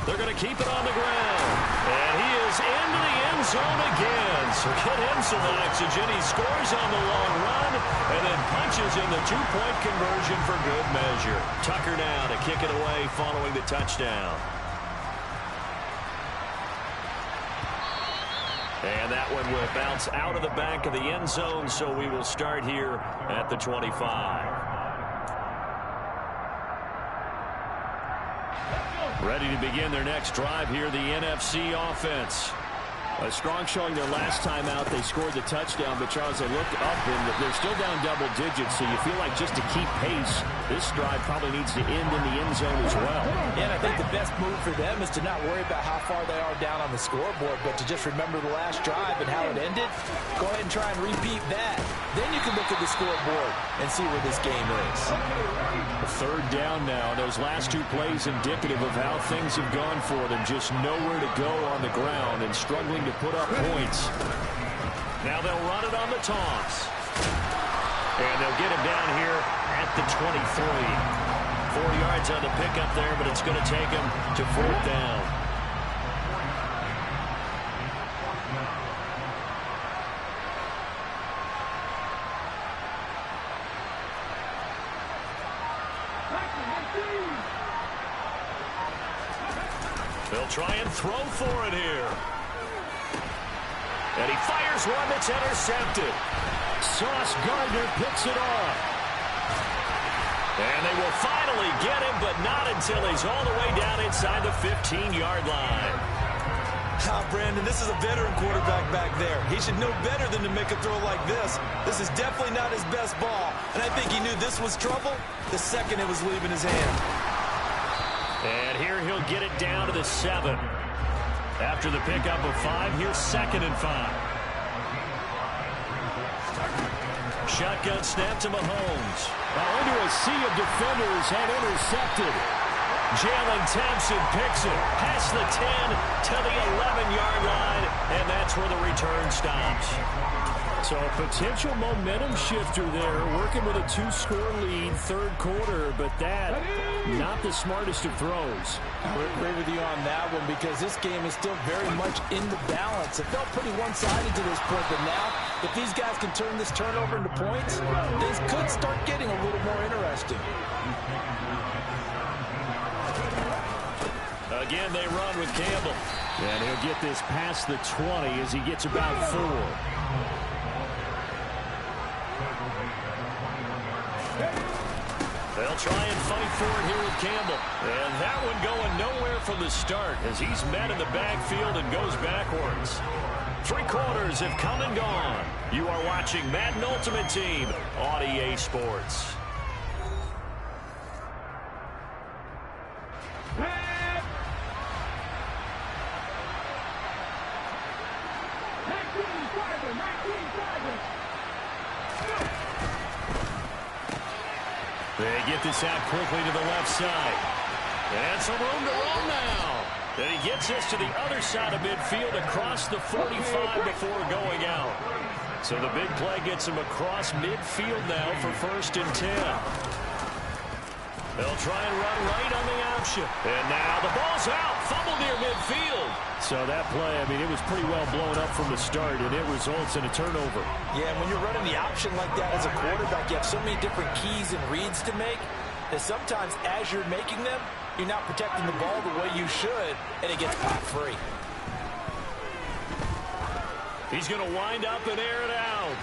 A: They're going to keep it on the ground. And he is into the end zone again. So get him some oxygen. He scores on the long run and then punches in the two-point conversion for good measure. Tucker now to kick it away following the touchdown. And that one will bounce out of the back of the end zone, so we will start here at the 25. Ready to begin their next drive here, the NFC offense. A strong showing their last time out. They scored the touchdown, but Charles, they looked up and they're still down double digits, so you feel like just to keep pace, this drive probably needs to end in the end zone as well.
C: Yeah, and I think the best move for them is to not worry about how far they are down on the scoreboard, but to just remember the last drive and how it ended. Go ahead and try and repeat that. Then you can look at the scoreboard and see where this game is.
A: A third down now. Those last two plays indicative of how things have gone for them. Just nowhere to go on the ground and struggling to put up points. Now they'll run it on the toss. And they'll get him down here at the 23. 4 yards on the pickup there, but it's going to take him to fourth down. They'll try and throw for it here. And he fires one that's intercepted. Sauce Gardner picks it off. And they will finally get him, but not until he's all the way down inside the 15-yard line.
C: Brandon, this is a veteran quarterback back there. He should know better than to make a throw like this. This is definitely not his best ball. And I think he knew this was trouble the second it was leaving his hand.
A: And here he'll get it down to the 7. After the pickup of 5, here's 2nd and 5. Shotgun snap to Mahomes.
B: Into a sea of defenders and intercepted.
A: Jalen Thompson picks it past the 10 to the 11-yard line, and that's where the return stops.
B: So a potential momentum shifter there, working with a 2-score lead, third quarter, but that, not the smartest of throws.
C: I would agree with you on that one because this game is still very much in the balance. It felt pretty one-sided to this point, but now, if these guys can turn this turnover into points, things could start getting a little more interesting.
A: Again, they run with Campbell.
B: And he'll get this past the 20 as he gets about 4.
A: They'll try and fight for it here with Campbell. And that one going nowhere from the start as he's met in the backfield and goes backwards. 3 quarters have come and gone. You are watching Madden Ultimate Team on EA Sports. They get this out quickly to the left side. And some room to roam now. And he gets this to the other side of midfield across the 45 before going out. So the big play gets him across midfield now for 1st and 10. They'll try and run right on the option. And now the ball's out. Fumble near midfield.
B: So that play, I mean, it was pretty well blown up from the start, and it results in a turnover.
C: Yeah, and when you're running the option like that as a quarterback, you have so many different keys and reads to make that sometimes as you're making them, you're not protecting the ball the way you should, and it gets popped free.
A: He's going to wind up and air it out.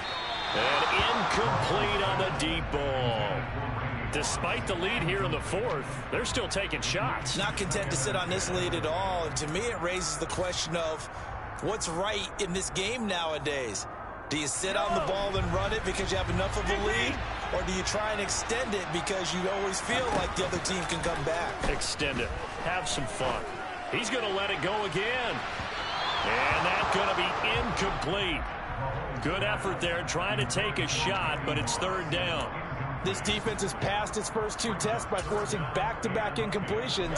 A: And incomplete on the deep ball.
B: Despite the lead here in the fourth, they're still taking shots.
C: Not content to sit on this lead at all. And to me, it raises the question of what's right in this game nowadays. Do you sit on the ball and run it because you have enough of a lead? Or do you try and extend it because you always feel like the other team can come back?
B: Extend it. Have some fun. He's going to let it go again. And that's going to be incomplete. Good effort there trying to take a shot, but it's third down.
G: This defense has passed its first two tests by forcing back-to-back incompletions.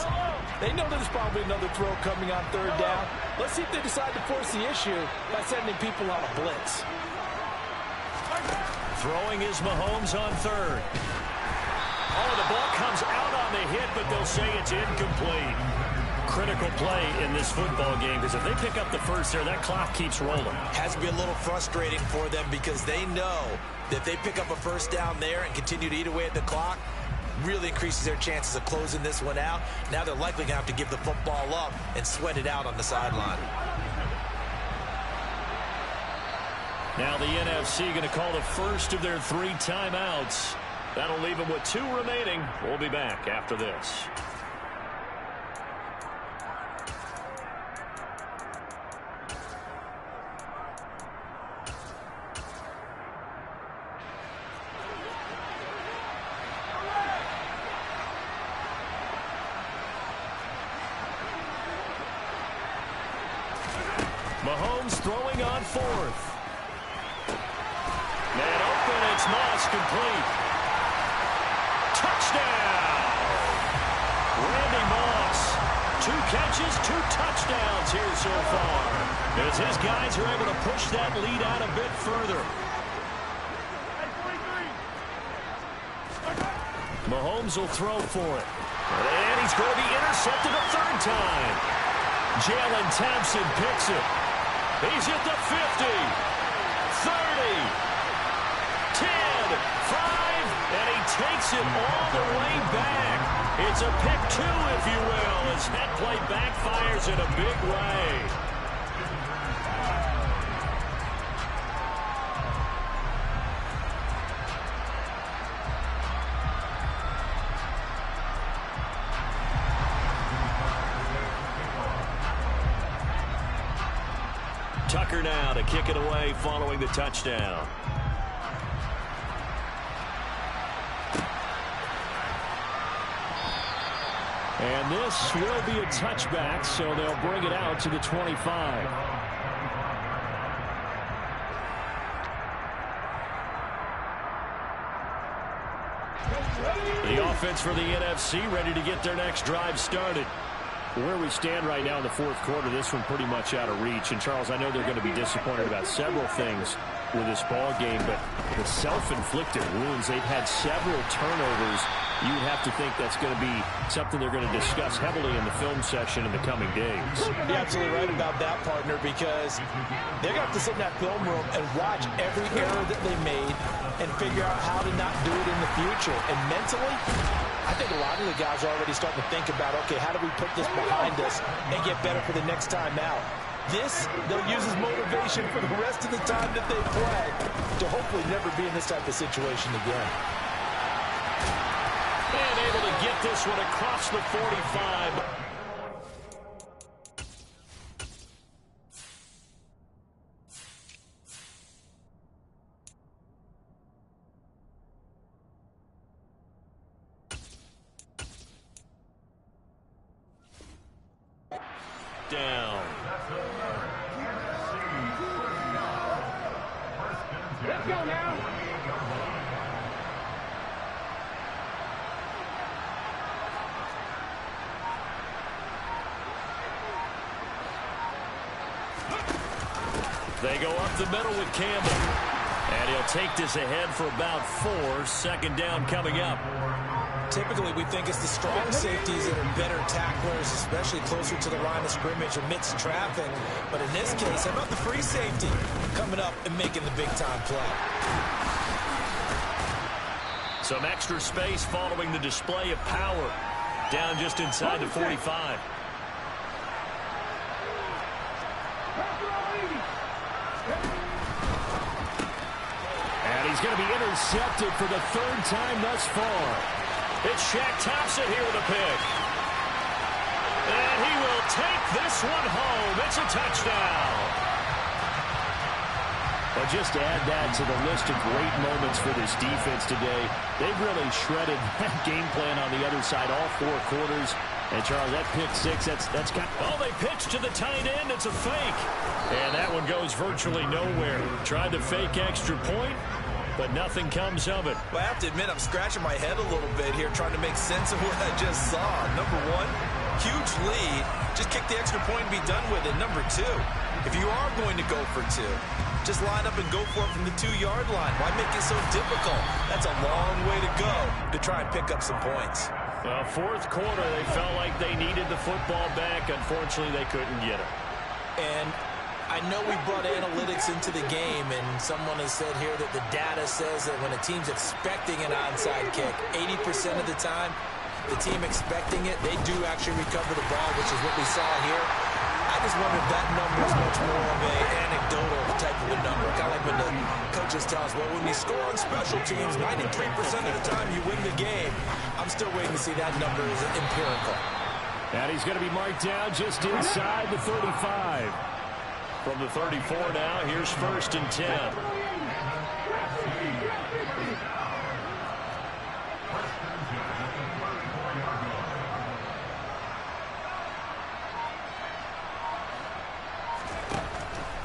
G: They know there's probably another throw coming on third down. Let's see if they decide to force the issue by sending people on a blitz.
B: Throwing is Mahomes on third. Oh, the ball comes out on the hit, but they'll say it's incomplete. Critical play in this football game, because if they pick up the first there, that clock keeps rolling.
C: Has to be a little frustrating for them because they know that if they pick up a first down there and continue to eat away at the clock, really increases their chances of closing this one out. Now they're likely going to have to give the football up and sweat it out on the sideline.
B: Now the NFC going to call the first of their 3 timeouts. That'll leave them with 2 remaining. We'll be back after this. Mahomes throwing on fourth. Man open, it's Moss, complete. Touchdown! Randy Moss. 2 catches, 2 touchdowns here so far. As his guys are able to push that lead out a bit further. Mahomes will throw for it. And he's going to be intercepted a 3rd time. Jalen Thompson picks it. He's at the 50, 30, 10, 5, and he takes it all the way back. It's a pick 2, if you will, as that play backfires in a big way. Tucker now to kick it away following the touchdown. And this will be a touchback, so they'll bring it out to the 25. The offense for the NFC ready to get their next drive started. Where we stand right now in the fourth quarter, this one pretty much out of reach. And, Charles, I know they're going to be disappointed about several things with this ball game, but the self-inflicted wounds, they've had several turnovers. You would have to think that's going to be something they're going to discuss heavily in the film session in the coming days.
G: You're absolutely right about that, partner, because they're going to have to sit in that film room and watch every error that they made and figure out how to not do it in the future. And mentally, I think a lot of the guys are already starting to think about, okay, how do we put this behind us and get better for the next time out? This, they'll use as motivation for the rest of the time that they play to hopefully never be in this type of situation again.
B: And able to get this one across the 45. Down.
D: Let's go now.
B: They go up the middle with Campbell. And he'll take this ahead for about 4. 2nd down coming up.
C: Typically, we think it's the strong safeties that are better tacklers, especially closer to the line of scrimmage amidst traffic. But in this case, how about the free safety coming up and making the big-time play?
B: Some extra space following the display of power. Down just inside the 45. And he's going to be intercepted for the 3rd time thus far.
A: It's Shaq Thompson here with a pick. And he will take this one home. It's a touchdown.
B: Well, just to add that to the list of great moments for this defense today, they've really shredded that game plan on the other side all 4 quarters. And, Charles, that pick 6, that's kind of...
A: Oh, they pitch to the tight end. It's a fake. And that one goes virtually nowhere. Tried to fake extra point, but nothing comes of it.
C: Well, I have to admit, I'm scratching my head a little bit here trying to make sense of what I just saw. Number one, huge lead. Just kick the extra point and be done with it. Number two, if you are going to go for 2, just line up and go for it from the 2-yard line. Why make it so difficult? That's a long way to go to try and pick up some points.
A: Well, 4th quarter, they felt like they needed the football back. Unfortunately, they couldn't get it.
C: And I know we brought analytics into the game, and someone has said here that the data says that when a team's expecting an onside kick, 80% of the time, the team expecting it, they do actually recover the ball, which is what we saw here. I just wonder if that number is much more of an anecdotal type of a number. Kind of like when the coaches tell us, well, when you score on special teams, 93% of the time you win the game. I'm still waiting to see that number is empirical.
B: And he's going to be marked down just inside the 35.
A: From the 34 now, here's 1st and 10.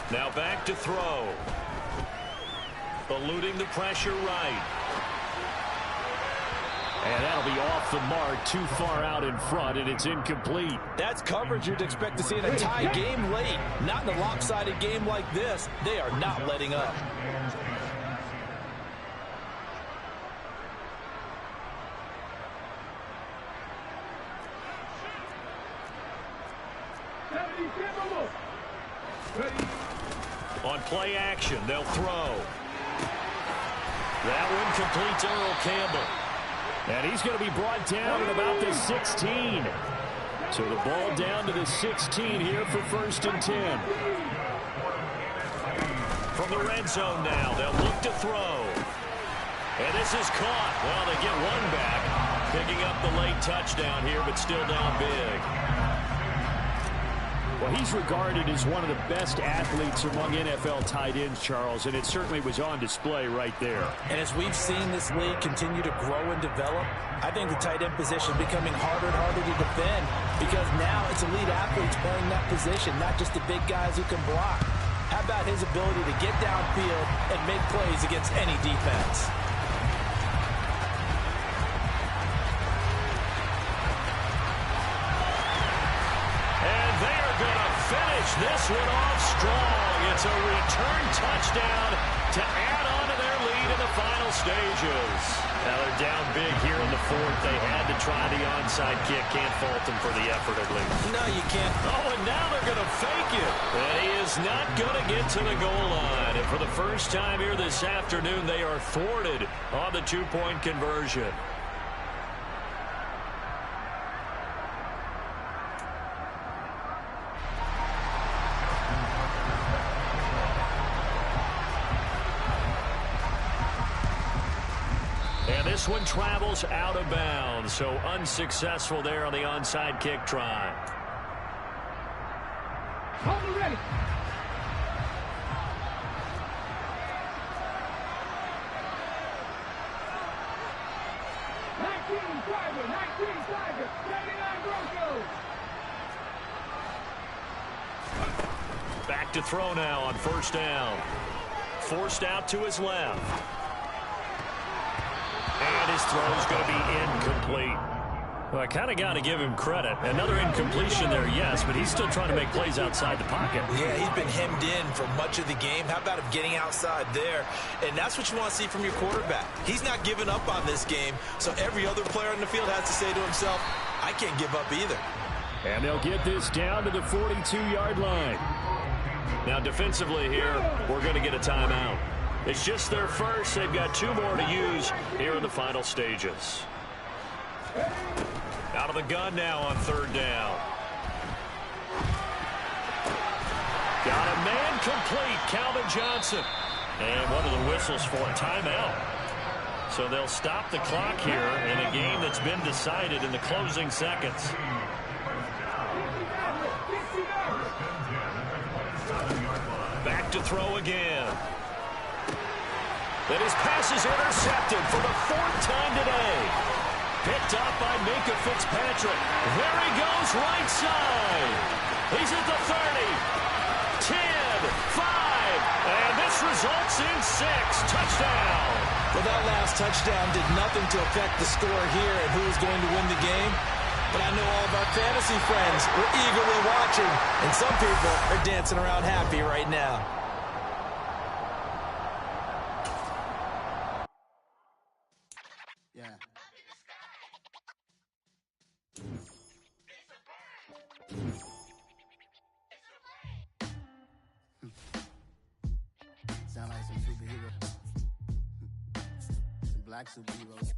A: Now back to throw. Eluding the pressure right.
B: And that'll be off the mark, too far out in front, and it's incomplete.
G: That's coverage you'd expect to see in a tie game late. Not in a lopsided game like this. They are not letting up.
A: On play action, they'll throw. That one complete to Earl Campbell.
B: And he's going to be brought down at about the 16. So the ball down to the 16 here for 1st and 10.
A: From the red zone now, they'll look to throw. And this is caught. Well, they get one back. Picking up the late touchdown here, but still down big.
B: Well, he's regarded as one of the best athletes among NFL tight ends, Charles, and it certainly was on display right there.
G: And as we've seen this league continue to grow and develop, I think the tight end position is becoming harder and harder to defend because now it's elite athletes playing that position, not just the big guys who can block. How about his ability to get downfield and make plays against any defense?
A: This one off strong. It's a return touchdown to add on to their lead in the final stages. Now they're down big here in the 4th. They had to try the onside kick. Can't fault them for the effort at least.
C: No, you can't.
A: Oh, and now they're going to fake it. And he is not going to get to the goal line. And for the first time here this afternoon, they are thwarted on the 2-point conversion. This one travels out of bounds, so unsuccessful there on the onside kick try.
D: Hold it ready.
A: Back to throw now on 1st down. Forced out to his left. And his throw is going to be incomplete. Well, I kind of got to give him credit. Another incompletion there, yes, but he's still trying to make plays outside the pocket.
C: Yeah, he's been hemmed in for much of the game. How about him getting outside there? And that's what you want to see from your quarterback. He's not giving up on this game, so every other player in the field has to say to himself, I can't give up either.
B: And they'll get this down to the 42-yard line.
A: Now, defensively here, we're going to get a timeout. It's just their first. They've got 2 more to use here in the final stages. Out of the gun now on 3rd down. Got a man complete, Calvin Johnson. And one of the whistles for a timeout. So they'll stop the clock here in a game that's been decided in the closing seconds. Back to throw again. And his pass is intercepted for the 4th time today. Picked up by Minka Fitzpatrick. There he goes, right side. He's at the 30. 10, 5, and this results in 6. Touchdown.
C: Well, that last touchdown did nothing to affect the score here and who was going to win the game. But I know all of our fantasy friends were eagerly watching, and some people are dancing around happy right now.
H: Yeah. Sound like some superheroes. Some black superheroes.